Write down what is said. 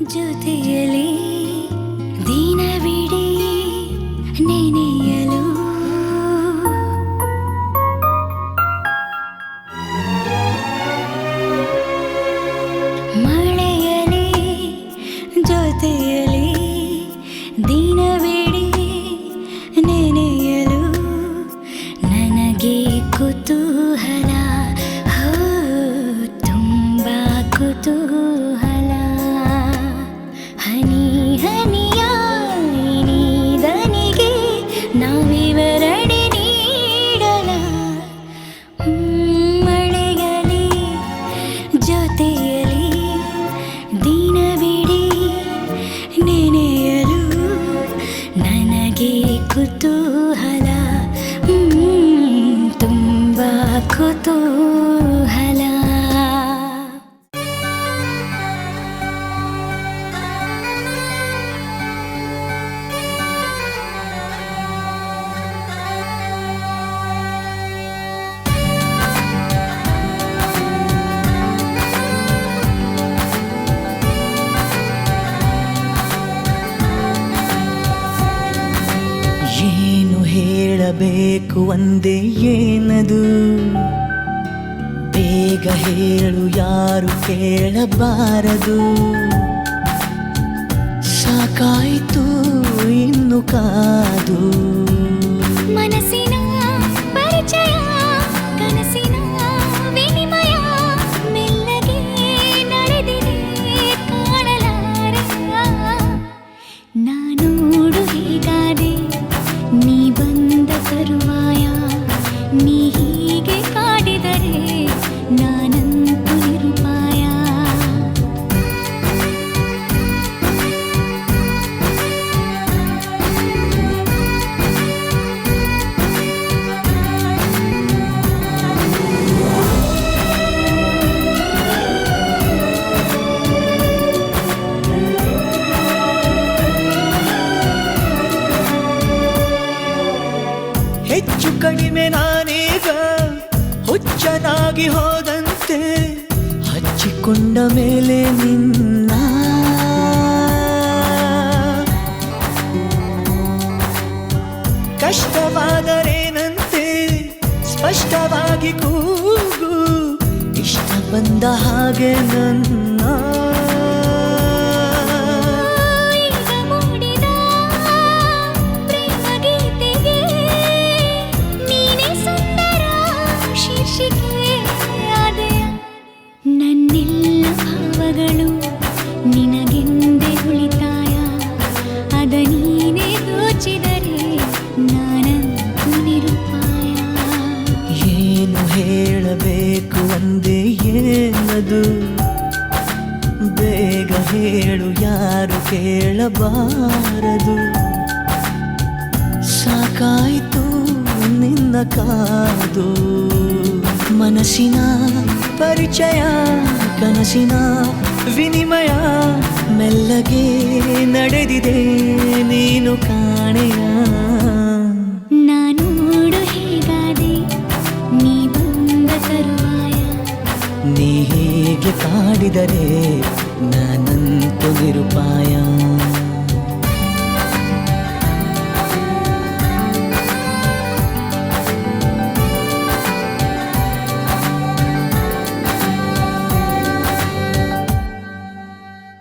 ಜೊತೆಯಲಿ ದಿನವಿಡೀ ನೆನೆಯಲು ಮಳೆಯಲಿ ಜೊತೆಯಲಿ ದಿನವಿಡೀ ನೆನೆಯಲು ನನಗೆ ಕುತೂಹಲ ತುಂಬ ಕುತೂಹಲ ಹನಿ ಹನಿಯ ನೀದನಿಗೆ ನಾವಿವರಡೆ ನೀಡಲ ಮಳೆಯಲಿ ಜೊತೆಯಲಿ ದಿನವಿಡೀ ನೆನೆಯಲು ನನಗೆ ಕುತೂಹಲ ತುಂಬ ಕುತೂಹಲ ಏನು ಹೇಳಬೇಕು ಒಂದೇ ಏನದು ಬೇಗ ಹೇಳು ಯಾರು ಕೇಳಬಾರದು ಸಾಕಾಯಿತು ಇನ್ನು ಕಾದು ಮನಸ್ಸಿನ ಪರಿಚಯ ಕನಸಿನ ವಿನಿಮಯ ಮೆಲ್ಲಗೆ ನಡೆದಿದೆ ಕಾಣಲಾರೆ ನಾನೋಡು ಹೀಗಾದೆ ನೀ ಬಂದ ತರುವಾಯ ನೀ ಹೀಗೆ ಕಾಡಿದರೆ ನಾನಂತೂ ನಿರುಪಾಯ ಹೆಚ್ಚು ಕಡಿಮೆ ನಾನೀಗ ಹುಚ್ಚನಾಗಿ ಹೋದಂತೆ ಹಚ್ಚಿಕೊಂಡ ಮೇಲೆ ನಿನ್ನ ಕಷ್ಟವಾದರೇನಂತೆ ಸ್ಪಷ್ಟವಾಗಿ ಕೂಗು ಇಷ್ಟ ಬಂದ ಹಾಗೆ ನನ್ನ ಈಗ ಮೂಡಿದ ಪ್ರೇಮ ಗೀತೆಗೆ ನೀನೇ ಸುಂದರ ಶೀರ್ಷಿಕೆ ಆದೆಯ ನನ್ನೆಲ್ಲ ಭಾವಗಳು ನಿನಗೆಂದೇ ಉಳಿತಾಯ ಅದ ನೀನೇ ದೋಚಿದರೆ ನಾನಂತೂ ನಿರುಪಾಯ ಏನು ಹೇಳಬೇಕು ಒಂದೇ ಏನದು ಬೇಗ ಹೇಳು ಯಾರು ಕೇಳಬಾರದು ಸಾಕಾಯಿತು ನಿನ್ನ ಕಾದು ಮನಸ್ಸಿನ ಪರಿಚಯ ಕನಸಿನ ವಿನಿಮಯ ಮೆಲ್ಲಗೆ ನಡೆದಿದೆ ನೀನು ಕಾಣೆಯ ನಾನೋಡು ಹೀಗಾದೆ ನೀ ಬಂದ ತರುವಾಯ ನೀ ಹೀಗೆ ಕಾಡಿದರೆ